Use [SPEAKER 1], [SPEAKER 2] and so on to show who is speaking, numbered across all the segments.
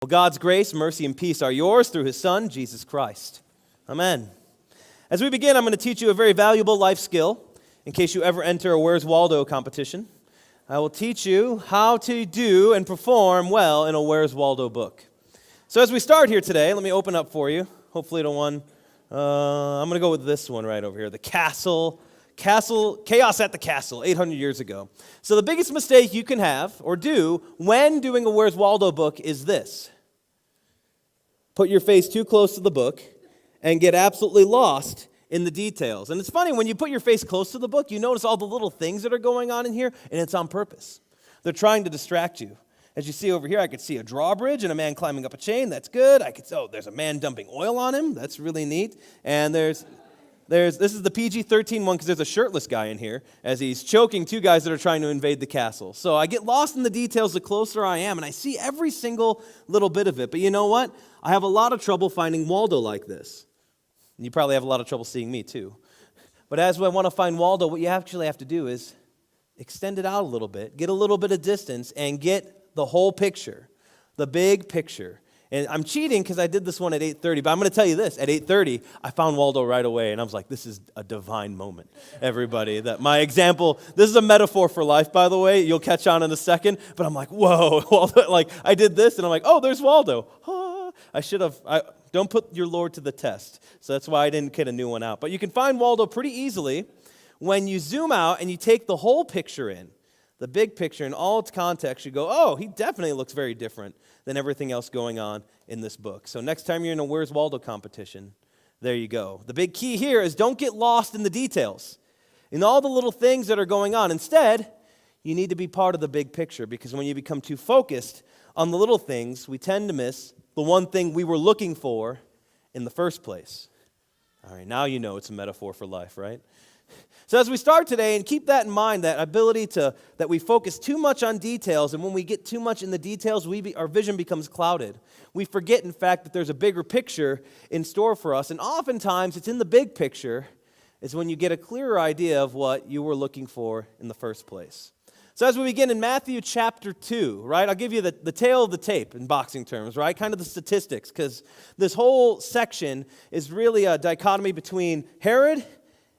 [SPEAKER 1] Well, God's grace, mercy, and peace are yours through his Son, Jesus Christ. Amen. As we begin, I'm going to teach you a very valuable life skill in case you ever enter a Where's Waldo competition. I will teach you how to do and perform well in a Where's Waldo book. So as we start here today, let me open up for you. Hopefully the one, I'm going to go with this one right over here, the Chaos at the Castle, 800 years ago. So the biggest mistake you can have or do when doing a Where's Waldo book is this. Put your face too close to the book and get absolutely lost in the details. And it's funny, when you put your face close to the book, you notice all the little things that are going on in here, and it's on purpose. They're trying to distract you. As you see over here, I could see a drawbridge and a man climbing up a chain. That's good. There's a man dumping oil on him. That's really neat. And this is the PG-13 one because there's a shirtless guy in here as he's choking two guys that are trying to invade the castle. So I get lost in the details the closer I am, and I see every single little bit of it. But you know what? I have a lot of trouble finding Waldo like this. And you probably have a lot of trouble seeing me too. But as I want to find Waldo, what you actually have to do is extend it out a little bit, get a little bit of distance, and get the whole picture, the big picture. And I'm cheating because I did this one at 8:30, but I'm going to tell you this. At 8:30, I found Waldo right away, and I was like, this is a divine moment, everybody. That my example, this is a metaphor for life, by the way. You'll catch on in a second, but I'm like, whoa. Waldo, like, I did this, and I'm like, oh, there's Waldo. Don't put your Lord to the test. So that's why I didn't get a new one out. But you can find Waldo pretty easily when you zoom out and you take the whole picture in. The big picture in all its context, you go, oh, he definitely looks very different than everything else going on in this book. So next time you're in a Where's Waldo competition, there you go. The big key here is don't get lost in the details, in all the little things that are going on. Instead, you need to be part of the big picture, because when you become too focused on the little things, we tend to miss the one thing we were looking for in the first place. All right, now you know it's a metaphor for life, right? So as we start today, and keep that in mind, that ability that we focus too much on details, and when we get too much in the details, our vision becomes clouded. We forget, in fact, that there's a bigger picture in store for us, and oftentimes it's in the big picture is when you get a clearer idea of what you were looking for in the first place. So as we begin in Matthew chapter 2, right, I'll give you the tail of the tape in boxing terms, right, kind of the statistics, because this whole section is really a dichotomy between Herod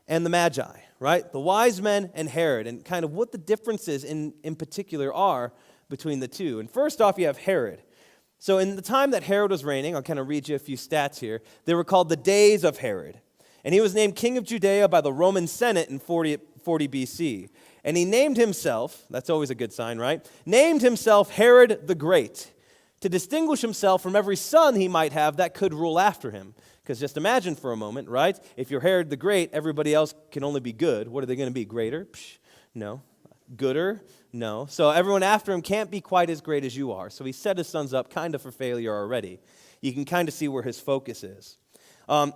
[SPEAKER 1] and the Magi, right? The wise men and Herod, and kind of what the differences in particular are between the two. And first off, you have Herod. So in the time that Herod was reigning, I'll kind of read you a few stats here. They were called the days of Herod. And he was named king of Judea by the Roman Senate in 40 BC. And he named himself, that's always a good sign, right? Named himself Herod the Great, to distinguish himself from every son he might have that could rule after him. Because just imagine for a moment, right? If you're Herod the Great, everybody else can only be good. What are they going to be? Greater? Psh, no. Gooder? No. So everyone after him can't be quite as great as you are. So he set his sons up kind of for failure already. You can kind of see where his focus is.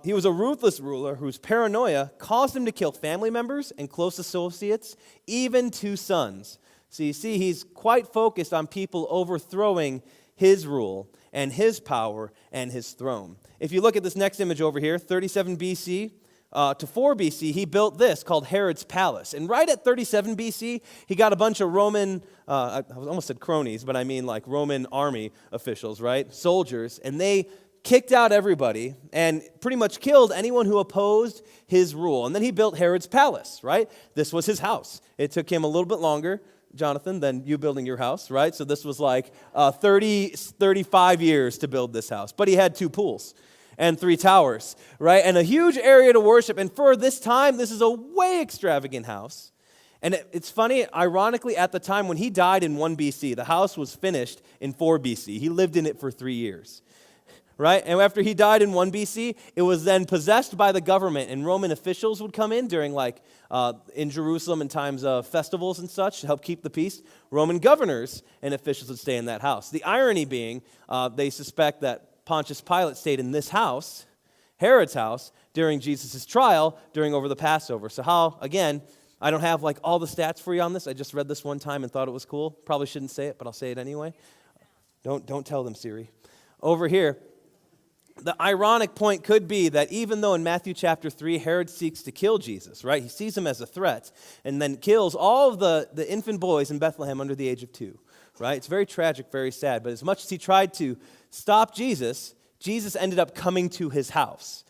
[SPEAKER 1] He was a ruthless ruler whose paranoia caused him to kill family members and close associates, even two sons. So you see, he's quite focused on people overthrowing his rule and his power and his throne. If you look at this next image over here, 37 BC to 4 BC, he built this called Herod's Palace. And right at 37 BC, he got a bunch of Roman, I almost said cronies, but I mean like Roman army officials, right? Soldiers. And they kicked out everybody and pretty much killed anyone who opposed his rule. And then he built Herod's Palace, right? This was his house. It took him a little bit longer, Jonathan, than you building your house, right? So this was like 35 years to build this house. But he had 2 pools and 3 towers, right? And a huge area to worship. And for this time, this is a way extravagant house. And it's funny, ironically, at the time when he died in 1 BC, the house was finished in 4 BC. He lived in it for 3 years. Right? And after he died in 1 BC, it was then possessed by the government, and Roman officials would come in during in Jerusalem in times of festivals and such to help keep the peace. Roman governors and officials would stay in that house. The irony being, they suspect that Pontius Pilate stayed in this house, Herod's house, during Jesus' trial over the Passover. So how, again, I don't have all the stats for you on this. I just read this one time and thought it was cool. Probably shouldn't say it, but I'll say it anyway. Don't tell them, Siri. Over here, the ironic point could be that even though in Matthew chapter 3, Herod seeks to kill Jesus, right? He sees him as a threat and then kills all of the infant boys in Bethlehem under the age of 2, right? It's very tragic, very sad. But as much as he tried to stop Jesus, Jesus ended up coming to his house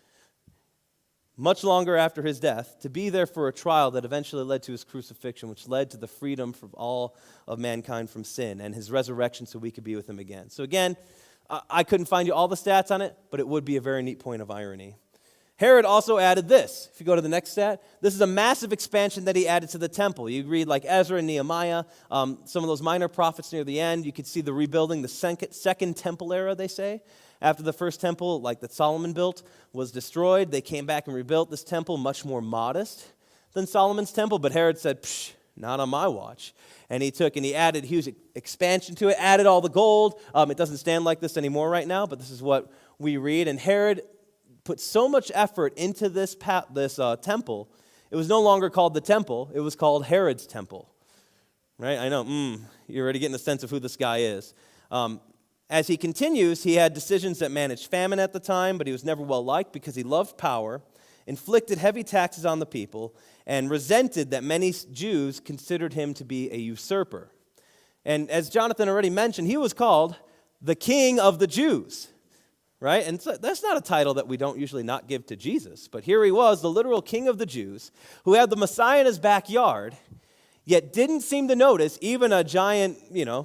[SPEAKER 1] much longer after his death to be there for a trial that eventually led to his crucifixion, which led to the freedom for all of mankind from sin, and his resurrection so we could be with him again. So again, I couldn't find you all the stats on it, but it would be a very neat point of irony. Herod also added this. If you go to the next stat, this is a massive expansion that he added to the temple. You read like Ezra and Nehemiah, some of those minor prophets near the end, you could see the rebuilding, the second temple era, they say. After the first temple, like that Solomon built, was destroyed, they came back and rebuilt this temple much more modest than Solomon's temple. But Herod said, psh, not on my watch. And he added huge expansion to it, added all the gold. It doesn't stand like this anymore right now, but this is what we read. And Herod put so much effort into this temple, it was no longer called the temple, it was called Herod's temple. Right? I know, you're already getting a sense of who this guy is. As he continues, he had decisions that managed famine at the time, but he was never well liked because he loved power, inflicted heavy taxes on the people, and resented that many Jews considered him to be a usurper. And as Jonathan already mentioned, he was called the King of the Jews, right? And so that's not a title that we don't usually not give to Jesus, but here he was, the literal King of the Jews, who had the Messiah in his backyard, yet didn't seem to notice even a giant,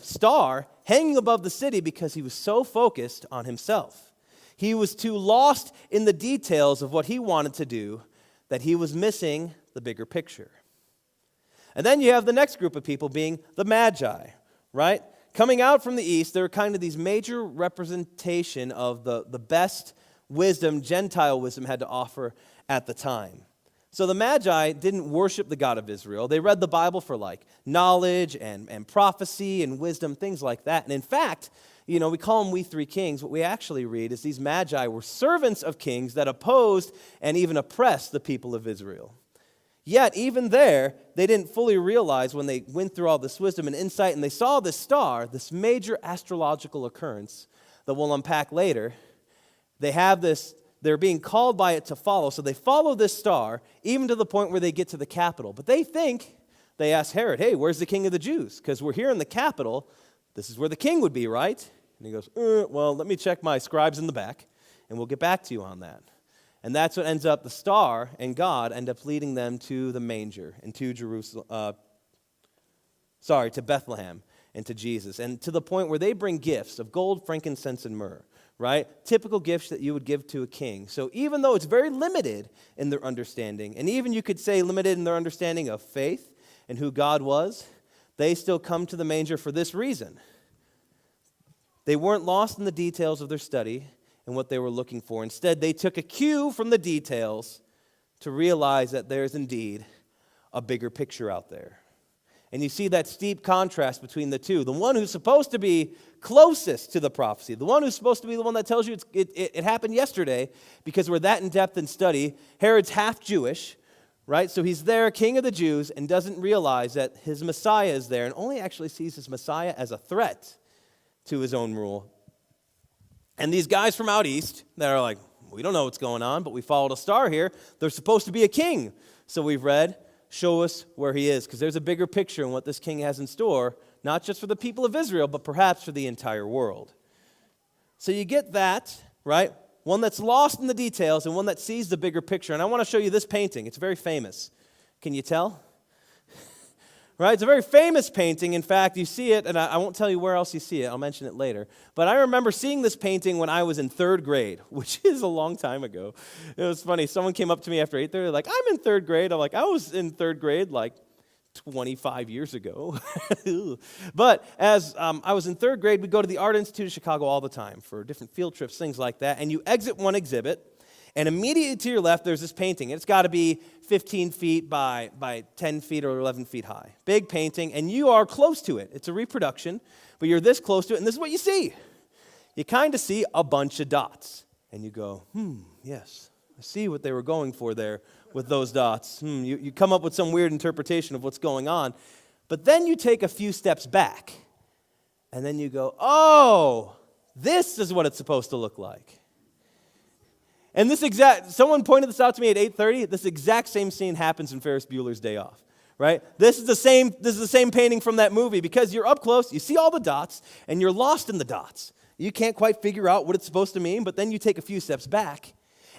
[SPEAKER 1] star hanging above the city because he was so focused on himself. He was too lost in the details of what he wanted to do that he was missing the bigger picture. And then you have the next group of people being the Magi, right? Coming out from the east, they're kind of these major representation of the best wisdom Gentile wisdom had to offer at the time. So the Magi didn't worship the God of Israel. They read the Bible for like knowledge and prophecy and wisdom, things like that. And in fact, we call them we three kings. What we actually read is these Magi were servants of kings that opposed and even oppressed the people of Israel. Yet, even there, they didn't fully realize when they went through all this wisdom and insight and they saw this star, this major astrological occurrence that we'll unpack later, they're being called by it to follow. So they follow this star, even to the point where they get to the capital. But they ask Herod, hey, where's the king of the Jews? Because we're here in the capital. This is where the king would be, right? And he goes, well, let me check my scribes in the back, and we'll get back to you on that. And that's what ends up, the star and God end up leading them to the manger and to to Bethlehem and to Jesus. And to the point where they bring gifts of gold, frankincense, and myrrh. Right? Typical gifts that you would give to a king. So even though it's very limited in their understanding, and even you could say limited in their understanding of faith and who God was, they still come to the manger for this reason. They weren't lost in the details of their study and what they were looking for. Instead, they took a cue from the details to realize that there's indeed a bigger picture out there. And you see that steep contrast between the two. The one who's supposed to be closest to the prophecy, the one who's supposed to be the one that tells you it happened yesterday, because we're that in depth in study. Herod's half Jewish, right? So he's there, king of the Jews, and doesn't realize that his Messiah is there, and only actually sees his Messiah as a threat to his own rule. And these guys from out east that are like, we don't know what's going on, but we followed a star here. There's supposed to be a king. So we've read, show us where he is, because there's a bigger picture in what this king has in store, not just for the people of Israel, but perhaps for the entire world. So you get that, right? One that's lost in the details and one that sees the bigger picture. And I want to show you this painting. It's very famous. Can you tell? Right? It's a very famous painting. In fact, you see it, and I won't tell you where else you see it. I'll mention it later. But I remember seeing this painting when I was in third grade, which is a long time ago. It was funny. Someone came up to me after 8:30, like, I'm in third grade. I'm like, I was in third grade like 25 years ago. But as I was in third grade, we'd go to the Art Institute of Chicago all the time for different field trips, things like that. And you exit one exhibit, and immediately to your left, there's this painting. It's got to be 15 feet by 10 feet or 11 feet high. Big painting, and you are close to it. It's a reproduction, but you're this close to it, and this is what you see. You kind of see a bunch of dots, and you go, yes, I see what they were going for there with those dots. You come up with some weird interpretation of what's going on, but then you take a few steps back, and then you go, oh, this is what it's supposed to look like. And someone pointed this out to me at 8:30. This exact same scene happens in Ferris Bueller's Day Off, right? This is the same painting from that movie because you're up close, you see all the dots, and you're lost in the dots. You can't quite figure out what it's supposed to mean, but then you take a few steps back.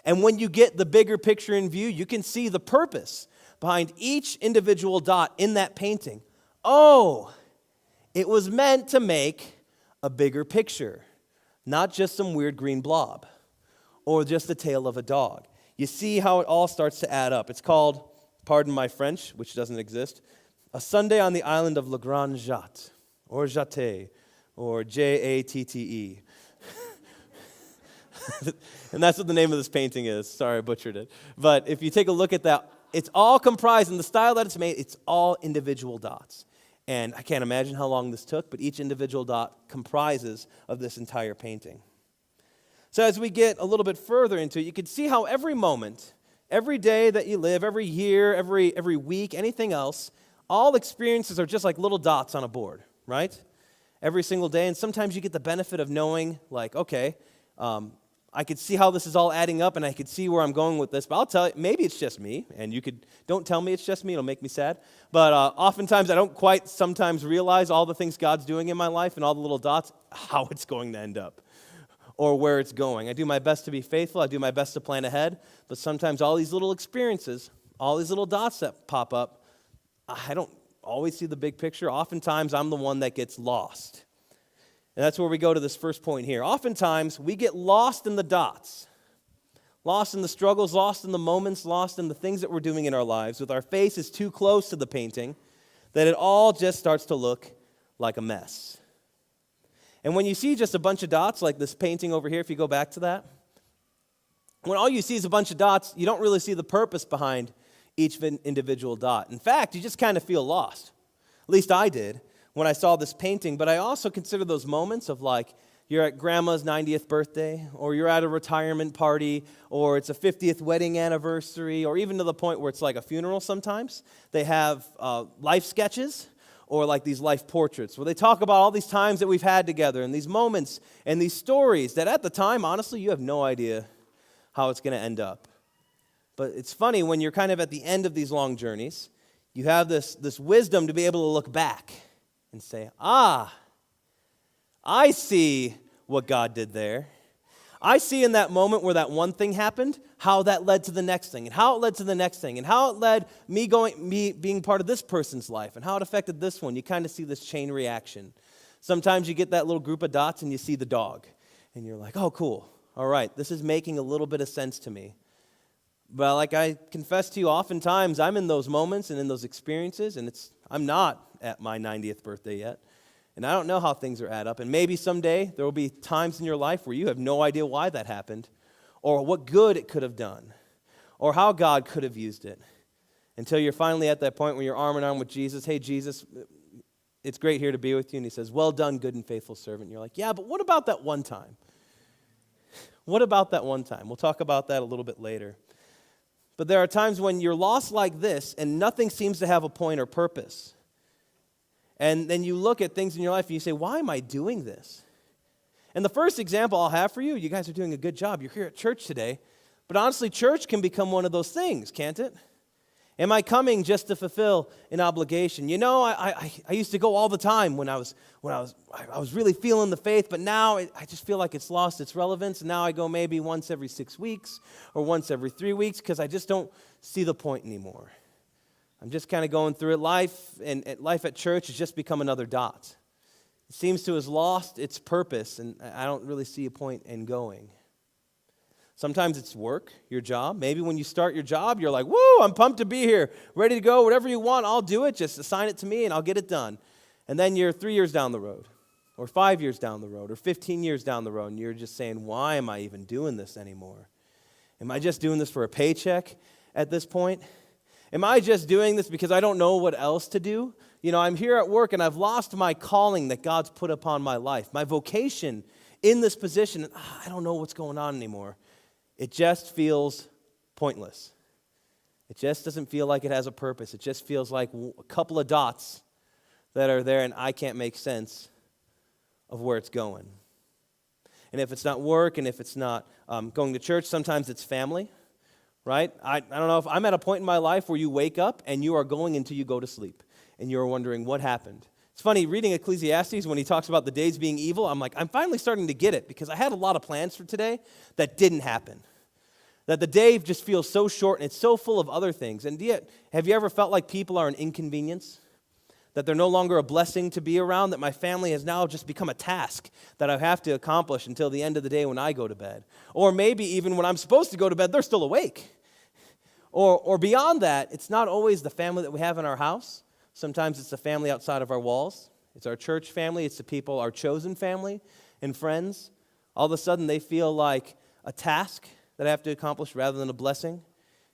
[SPEAKER 1] And when you get the bigger picture in view, you can see the purpose behind each individual dot in that painting. Oh, it was meant to make a bigger picture, not just some weird green blob or just the tail of a dog. You see how it all starts to add up. It's called, pardon my French, which doesn't exist, A Sunday on the Island of Le Grand Jatte, or Jatte, or Jatte. And that's what the name of this painting is. Sorry, I butchered it. But if you take a look at that, it's all comprised, in the style that it's made, it's all individual dots. And I can't imagine how long this took, but each individual dot comprises of this entire painting. So as we get a little bit further into it, you can see how every moment, every day that you live, every year, every week, anything else, all experiences are just like little dots on a board, right? Every single day. And sometimes you get the benefit of knowing, like, okay, I could see how this is all adding up, and I could see where I'm going with this. But I'll tell you, maybe it's just me, and don't tell me it's just me, it'll make me sad. But oftentimes I don't quite sometimes realize all the things God's doing in my life and all the little dots, how it's going to end up or where it's going. I do my best to be faithful. I do my best to plan ahead. But sometimes all these little experiences, all these little dots that pop up, I don't always see the big picture. Oftentimes I'm the one that gets lost. And that's where we go to this first point here. Oftentimes, we get lost in the dots, lost in the struggles, lost in the moments, lost in the things that we're doing in our lives, with our faces too close to the painting, that it all just starts to look like a mess. And when you see just a bunch of dots, like this painting over here, if you go back to that, when all you see is a bunch of dots, you don't really see the purpose behind each individual dot. In fact, you just kind of feel lost. At least I did when I saw this painting, but I also consider those moments of, like, you're at grandma's 90th birthday, or you're at a retirement party, or it's a 50th wedding anniversary, or even to the point where it's like a funeral sometimes. They have life sketches, or like these life portraits, where they talk about all these times that we've had together, and these moments, and these stories that at the time, honestly, you have no idea how it's going to end up. But it's funny, when you're kind of at the end of these long journeys, you have this wisdom to be able to look back and say, I see what God did there. I see in that moment where that one thing happened, how that led to the next thing, and how it led to the next thing, and how it led me being part of this person's life, and how it affected this one. You kind of see this chain reaction. Sometimes you get that little group of dots and you see the dog, and you're like, oh, cool. All right, this is making a little bit of sense to me. But like I confess to you, oftentimes I'm in those moments and in those experiences, and I'm not at my 90th birthday yet, and I don't know how things are add up. And maybe someday there will be times in your life where you have no idea why that happened, or what good it could have done, or how God could have used it, until you're finally at that point where you're arm in arm with Jesus. Hey, Jesus, it's great here to be with you. And he says, well done, good and faithful servant. And you're like, yeah, but what about that one time? What about that one time? We'll talk about that a little bit later. But there are times when you're lost like this and nothing seems to have a point or purpose. And then you look at things in your life and you say, why am I doing this? And the first example I'll have for you, you guys are doing a good job. You're here at church today. But honestly, church can become one of those things, can't it? Am I coming just to fulfill an obligation? You know, I used to go all the time when I was really feeling the faith, but now I just feel like it's lost its relevance. And now I go maybe once every 6 weeks or once every 3 weeks because I just don't see the point anymore. I'm just kind of going through it. Life at church has just become another dot. It seems to have lost its purpose, and I don't really see a point in going. Sometimes it's work, your job. Maybe when you start your job, you're like, woo, I'm pumped to be here, ready to go, whatever you want, I'll do it. Just assign it to me and I'll get it done. And then you're 3 years down the road, or 5 years down the road, or 15 years down the road, and you're just saying, why am I even doing this anymore? Am I just doing this for a paycheck at this point? Am I just doing this because I don't know what else to do? You know, I'm here at work and I've lost my calling that God's put upon my life, my vocation in this position. And I don't know what's going on anymore. It just feels pointless. It just doesn't feel like it has a purpose. It just feels like a couple of dots that are there, and I can't make sense of where it's going. And if it's not work, and if it's not going to church, sometimes it's family, right? I don't know if I'm at a point in my life where you wake up and you are going until you go to sleep, and you're wondering what happened. It's funny, reading Ecclesiastes, when he talks about the days being evil, I'm like, I'm finally starting to get it, because I had a lot of plans for today that didn't happen. That the day just feels so short and it's so full of other things. And yet, have you ever felt like people are an inconvenience? That they're no longer a blessing to be around, that my family has now just become a task that I have to accomplish until the end of the day when I go to bed. Or maybe even when I'm supposed to go to bed, they're still awake. Or beyond that, it's not always the family that we have in our house. Sometimes it's the family outside of our walls. It's our church family. It's the people, our chosen family and friends. All of a sudden, they feel like a task that I have to accomplish rather than a blessing.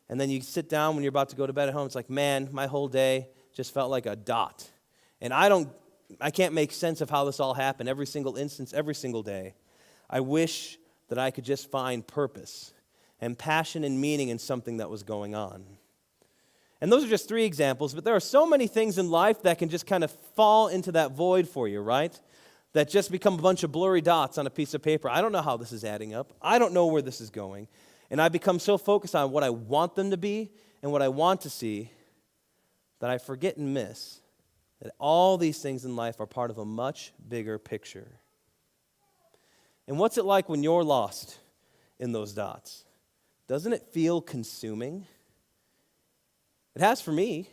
[SPEAKER 1] And then you sit down when you're about to go to bed at home. It's like, man, my whole day just felt like a dot. And I can't make sense of how this all happened every single instance, every single day. I wish that I could just find purpose and passion and meaning in something that was going on. And those are just 3 examples, but there are so many things in life that can just kind of fall into that void for you, right? That just become a bunch of blurry dots on a piece of paper. I don't know how this is adding up. I don't know where this is going. And I become so focused on what I want them to be and what I want to see that I forget and miss that all these things in life are part of a much bigger picture. And what's it like when you're lost in those dots? Doesn't it feel consuming? It has for me.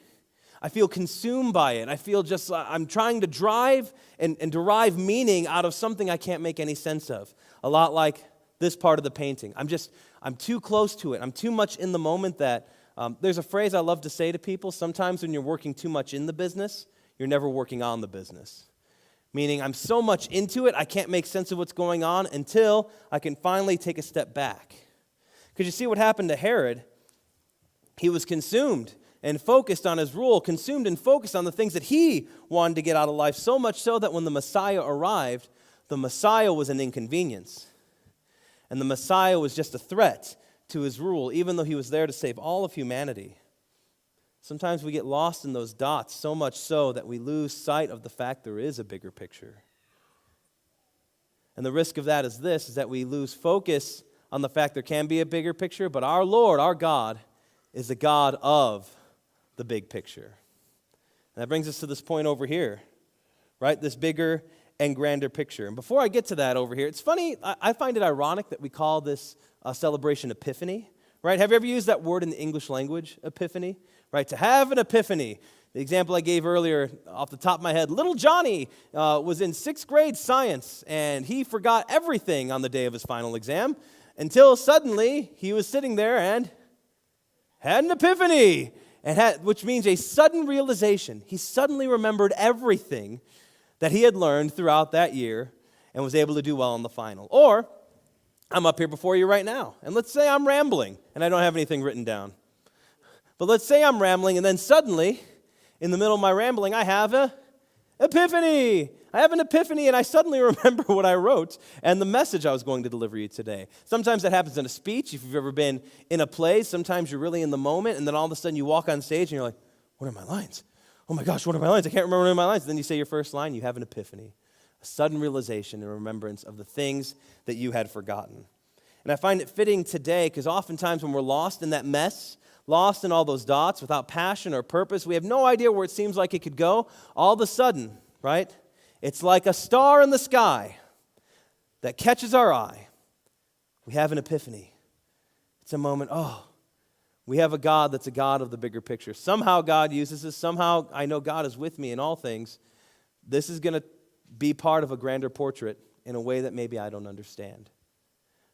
[SPEAKER 1] I feel consumed by it. I feel just I'm trying to drive and derive meaning out of something I can't make any sense of. A lot like this part of the painting. I'm too close to it. I'm too much in the moment that there's a phrase I love to say to people. Sometimes when you're working too much in the business, you're never working on the business. Meaning I'm so much into it, I can't make sense of what's going on until I can finally take a step back. Because you see what happened to Herod? He was consumed and focused on his rule, consumed and focused on the things that he wanted to get out of life, so much so that when the Messiah arrived, the Messiah was an inconvenience. And the Messiah was just a threat to his rule, even though he was there to save all of humanity. Sometimes we get lost in those dots, so much so that we lose sight of the fact there is a bigger picture. And the risk of that is this, is that we lose focus on the fact there can be a bigger picture, but our Lord, our God, is the God of the big picture. And that brings us to this point over here, right? This bigger and grander picture. And before I get to that over here, it's funny, I find it ironic that we call this celebration Epiphany, right? Have you ever used that word in the English language, epiphany? Right, to have an epiphany. The example I gave earlier off the top of my head, little Johnny was in 6th grade science, and he forgot everything on the day of his final exam until suddenly he was sitting there and had an epiphany, which means a sudden realization. He suddenly remembered everything that he had learned throughout that year and was able to do well on the final. Or, I'm up here before you right now, and let's say I'm rambling and I don't have anything written down. But let's say I'm rambling, and then suddenly, in the middle of my rambling, I have an epiphany. I have an epiphany, and I suddenly remember what I wrote and the message I was going to deliver you today. Sometimes that happens in a speech. If you've ever been in a play, sometimes you're really in the moment, and then all of a sudden you walk on stage, and you're like, what are my lines? Oh my gosh, what are my lines? I can't remember any of my lines. And then you say your first line, you have an epiphany, a sudden realization and remembrance of the things that you had forgotten. And I find it fitting today because oftentimes when we're lost in that mess, lost in all those dots without passion or purpose, we have no idea where it seems like it could go. All of a sudden, right, it's like a star in the sky that catches our eye. We have an epiphany. It's a moment, we have a God that's a God of the bigger picture. Somehow God uses this. Somehow I know God is with me in all things. This is going to be part of a grander portrait in a way that maybe I don't understand.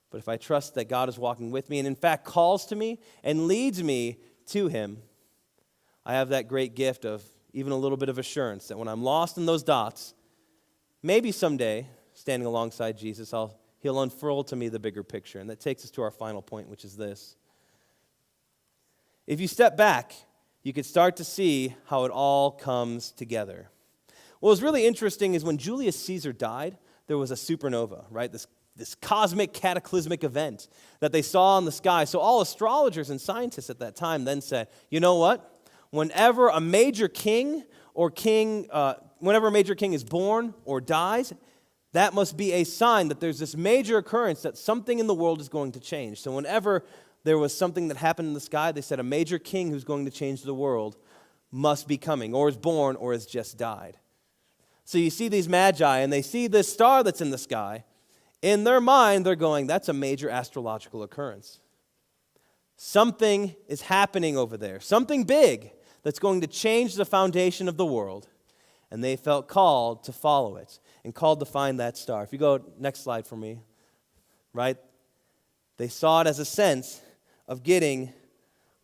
[SPEAKER 1] But if I trust that God is walking with me and in fact calls to me and leads me to Him, I have that great gift of even a little bit of assurance that when I'm lost in those dots, maybe someday, standing alongside Jesus, He'll unfurl to me the bigger picture. And that takes us to our final point, which is this. If you step back, you could start to see how it all comes together. What was really interesting is when Julius Caesar died, there was a supernova, right? This cosmic cataclysmic event that they saw in the sky. So all astrologers and scientists at that time then said, you know what? Whenever a major king is born or dies, that must be a sign that there's this major occurrence that something in the world is going to change. So whenever there was something that happened in the sky. They said a major king who's going to change the world must be coming, or is born, or has just died. So you see these magi, and they see this star that's in the sky. In their mind, they're going, that's a major astrological occurrence. Something is happening over there, something big that's going to change the foundation of the world. And they felt called to follow it and called to find that star. If you go, next slide for me, right? They saw it as a sense of getting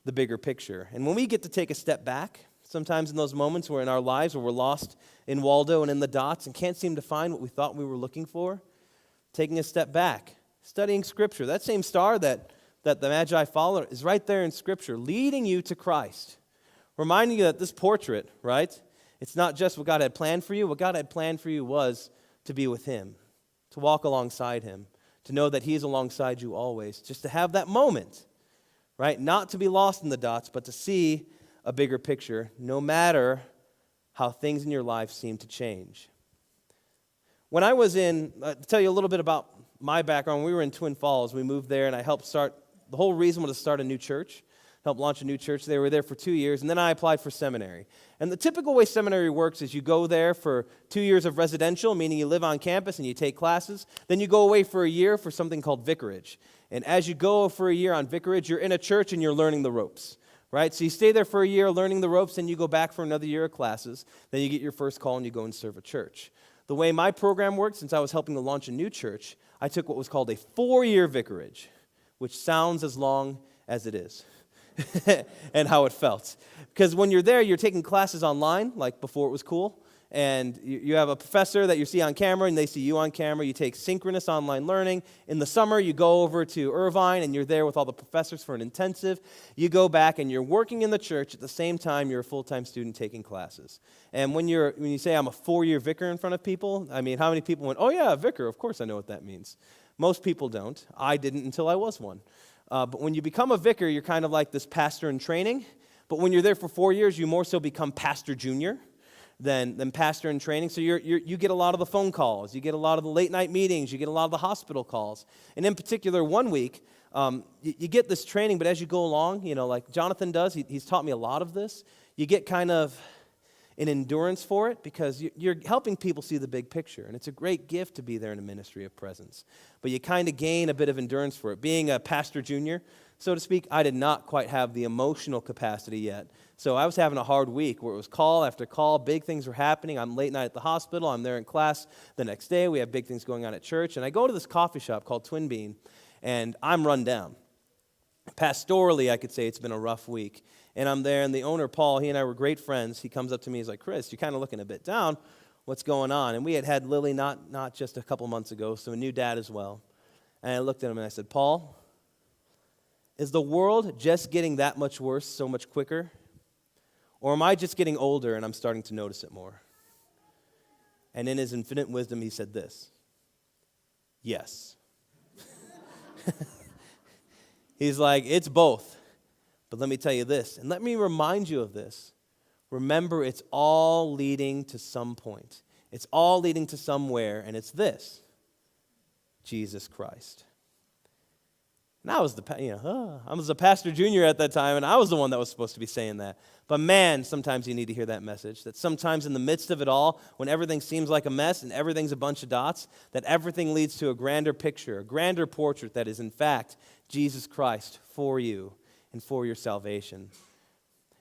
[SPEAKER 1] the bigger picture. And when we get to take a step back, sometimes in those moments where in our lives where we're lost in Waldo and in the dots and can't seem to find what we thought we were looking for, taking a step back, studying Scripture. That same star that the Magi followed is right there in Scripture, leading you to Christ, reminding you that this portrait, right, it's not just what God had planned for you. What God had planned for you was to be with Him, to walk alongside Him, to know that He's alongside you always, just to have that moment, right, not to be lost in the dots, but to see a bigger picture, no matter how things in your life seem to change. When I was to tell you a little bit about my background, we were in Twin Falls. We moved there, and I helped start, the whole reason was to start a new church, help launch a new church. They were there for 2 years, and then I applied for seminary. And the typical way seminary works is you go there for 2 years of residential, meaning you live on campus and you take classes. Then you go away for a year for something called vicarage. And as you go for a year on vicarage, you're in a church and you're learning the ropes. Right? So you stay there for a year learning the ropes, then you go back for another year of classes, then you get your first call and you go and serve a church. The way my program worked, since I was helping to launch a new church, I took what was called a 4-year vicarage, which sounds as long as it is, and how it felt. Because when you're there, you're taking classes online, like before it was cool, and you have a professor that you see on camera, and they see you on camera. You take synchronous online learning. In the summer, you go over to Irvine, and you're there with all the professors for an intensive. You go back, and you're working in the church at the same time you're a full-time student taking classes. And when you say, I'm a 4-year vicar in front of people, I mean, how many people went, oh yeah, a vicar, of course I know what that means. Most people don't. I didn't until I was one. But when you become a vicar, you're kind of like this pastor in training. But when you're there for 4 years, you more so become pastor junior than pastor in training. So you get a lot of the phone calls. You get a lot of the late night meetings. You get a lot of the hospital calls. And in particular, one week, you get this training, but as you go along, like Jonathan does, he's taught me a lot of this. You get kind of an endurance for it because you're helping people see the big picture. And it's a great gift to be there in a ministry of presence. But you kind of gain a bit of endurance for it. Being a pastor junior, so to speak, I did not quite have the emotional capacity yet. So I was having a hard week where it was call after call, big things were happening. I'm late night at the hospital. I'm there in class the next day. We have big things going on at church. And I go to this coffee shop called Twin Bean, and I'm run down. Pastorally, I could say it's been a rough week. And I'm there, and the owner, Paul, he and I were great friends. He comes up to me, he's like, Chris, you're kind of looking a bit down. What's going on? And we had Lily not just a couple months ago, so a new dad as well. And I looked at him and I said, Paul, is the world just getting that much worse so much quicker? Or am I just getting older and I'm starting to notice it more? And in his infinite wisdom, he said this, yes. He's like, it's both. But let me tell you this, and let me remind you of this. Remember, it's all leading to some point. It's all leading to somewhere, and it's this, Jesus Christ. And I was I was a pastor junior at that time, and I was the one that was supposed to be saying that. But man, sometimes you need to hear that message, that sometimes in the midst of it all, when everything seems like a mess and everything's a bunch of dots, that everything leads to a grander picture, a grander portrait that is in fact Jesus Christ for you and for your salvation.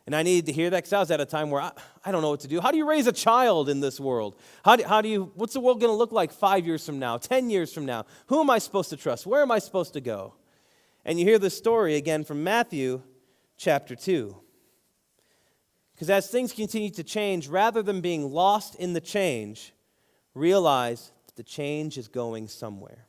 [SPEAKER 1] And I needed to hear that because I was at a time where I don't know what to do. How do you raise a child in this world? What's the world going to look like 5 years from now, 10 years from now? Who am I supposed to trust? Where am I supposed to go? And you hear this story again from Matthew chapter 2. Because as things continue to change, rather than being lost in the change, realize that the change is going somewhere.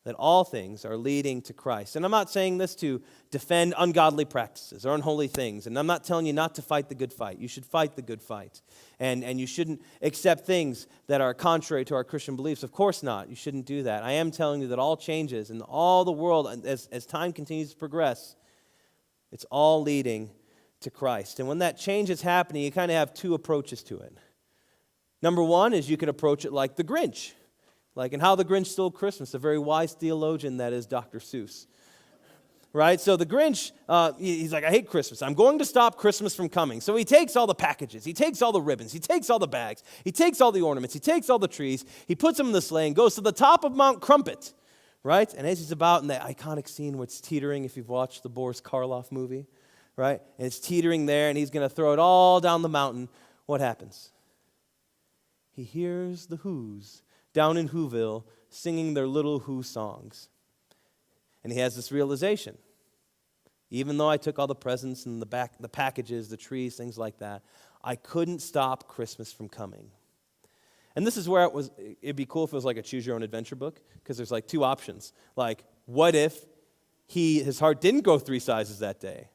[SPEAKER 1] That all things are leading to Christ. And I'm not saying this to defend ungodly practices or unholy things. And I'm not telling you not to fight the good fight. You should fight the good fight. And you shouldn't accept things that are contrary to our Christian beliefs. Of course not. You shouldn't do that. I am telling you that all changes in all the world, as time continues to progress, it's all leading to Christ. And when that change is happening, you kind of have two approaches to it. Number one is you can approach it like the Grinch. Like in How the Grinch Stole Christmas, a very wise theologian that is Dr. Seuss. right? So the Grinch, he's like, I hate Christmas. I'm going to stop Christmas from coming. So he takes all the packages. He takes all the ribbons. He takes all the bags. He takes all the ornaments. He takes all the trees. He puts them in the sleigh and goes to the top of Mount Crumpet, right? And as he's about in that iconic scene where it's teetering, if you've watched the Boris Karloff movie, right? And it's teetering there, and he's going to throw it all down the mountain. What happens? He hears the Who's down in Whoville singing their little Who songs. And he has this realization. Even though I took all the presents and the packages, the trees, things like that, I couldn't stop Christmas from coming. And this is where it'd be cool if it was like a choose your own adventure book, because there's like two options. Like, what if his heart didn't go 3 sizes that day?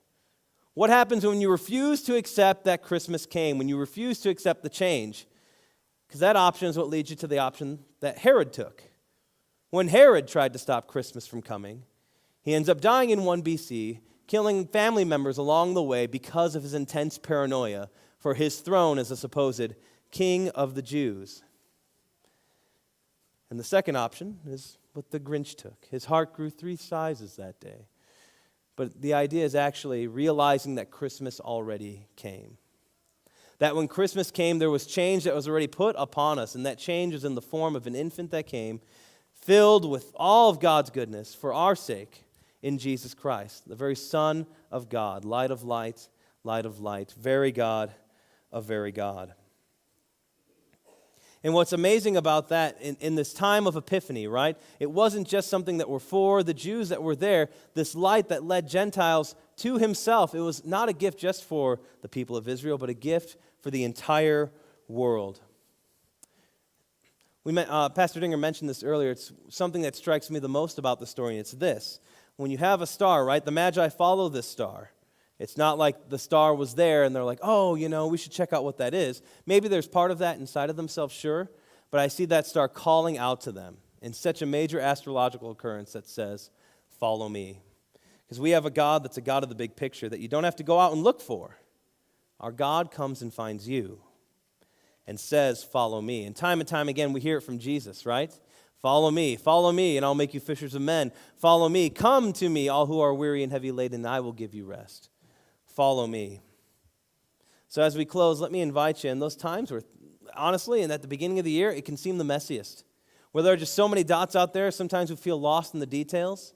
[SPEAKER 1] What happens when you refuse to accept that Christmas came, when you refuse to accept the change? Because that option is what leads you to the option that Herod took. When Herod tried to stop Christmas from coming, he ends up dying in 1 BC, killing family members along the way because of his intense paranoia for his throne as a supposed king of the Jews. And the second option is what the Grinch took. His heart grew 3 sizes that day. But the idea is actually realizing that Christmas already came. That when Christmas came, there was change that was already put upon us, and that change was in the form of an infant that came, filled with all of God's goodness for our sake in Jesus Christ, the very Son of God, light of light, light of light, very God of very God. And what's amazing about that, in this time of Epiphany, right? It wasn't just something that were for the Jews that were there, this light that led Gentiles to himself. It was not a gift just for the people of Israel, but a gift for the entire world. Pastor Dinger mentioned this earlier. It's something that strikes me the most about the story, and it's this. When you have a star, right? The Magi follow this star. It's not like the star was there and they're like, oh, we should check out what that is. Maybe there's part of that inside of themselves, sure. But I see that star calling out to them in such a major astrological occurrence that says, follow me. Because we have a God that's a God of the big picture that you don't have to go out and look for. Our God comes and finds you and says, follow me. And time again, we hear it from Jesus, right? Follow me, and I'll make you fishers of men. Follow me, come to me, all who are weary and heavy laden, and I will give you rest. Follow me. So as we close, let me invite you in those times where, honestly, and at the beginning of the year, it can seem the messiest. Where there are just so many dots out there, sometimes we feel lost in the details,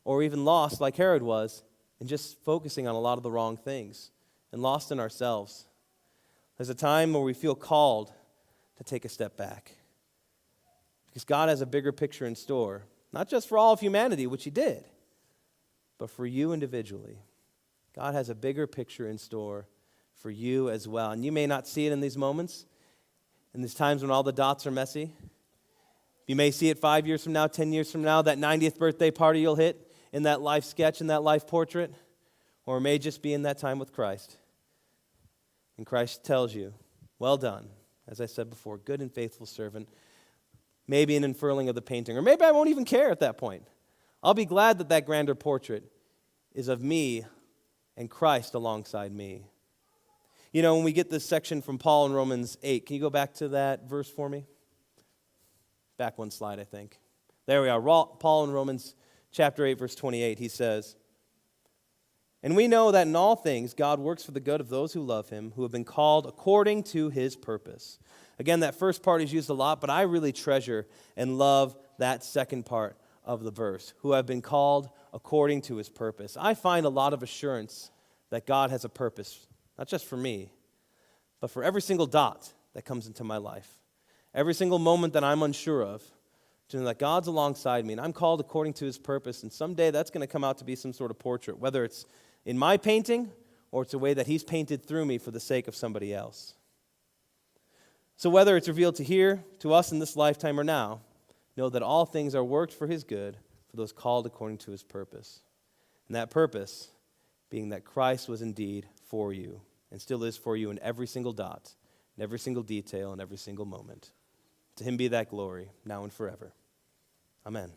[SPEAKER 1] or even lost like Herod was, and just focusing on a lot of the wrong things, and lost in ourselves. There's a time where we feel called to take a step back. Because God has a bigger picture in store, not just for all of humanity, which he did, but for you individually. God has a bigger picture in store for you as well. And you may not see it in these moments, in these times when all the dots are messy. You may see it 5 years from now, 10 years from now, that 90th birthday party you'll hit in that life sketch, in that life portrait. Or it may just be in that time with Christ. And Christ tells you, well done, as I said before, good and faithful servant. Maybe an unfurling of the painting. Or maybe I won't even care at that point. I'll be glad that that grander portrait is of me and Christ alongside me. When we get this section from Paul in Romans 8, can you go back to that verse for me? Back one slide, I think. There we are. Paul in Romans chapter 8, verse 28, he says, and we know that in all things God works for the good of those who love him, who have been called according to his purpose. Again, that first part is used a lot, but I really treasure and love that second part of the verse, who have been called according to his purpose. I find a lot of assurance that God has a purpose, not just for me, but for every single dot that comes into my life. Every single moment that I'm unsure of, to know that God's alongside me, and I'm called according to his purpose, and someday that's going to come out to be some sort of portrait, whether it's in my painting or it's a way that he's painted through me for the sake of somebody else. So whether it's revealed to us in this lifetime or now, know that all things are worked for his good, for those called according to his purpose. And that purpose being that Christ was indeed for you, and still is for you in every single dot, in every single detail, in every single moment. To him be that glory, now and forever. Amen.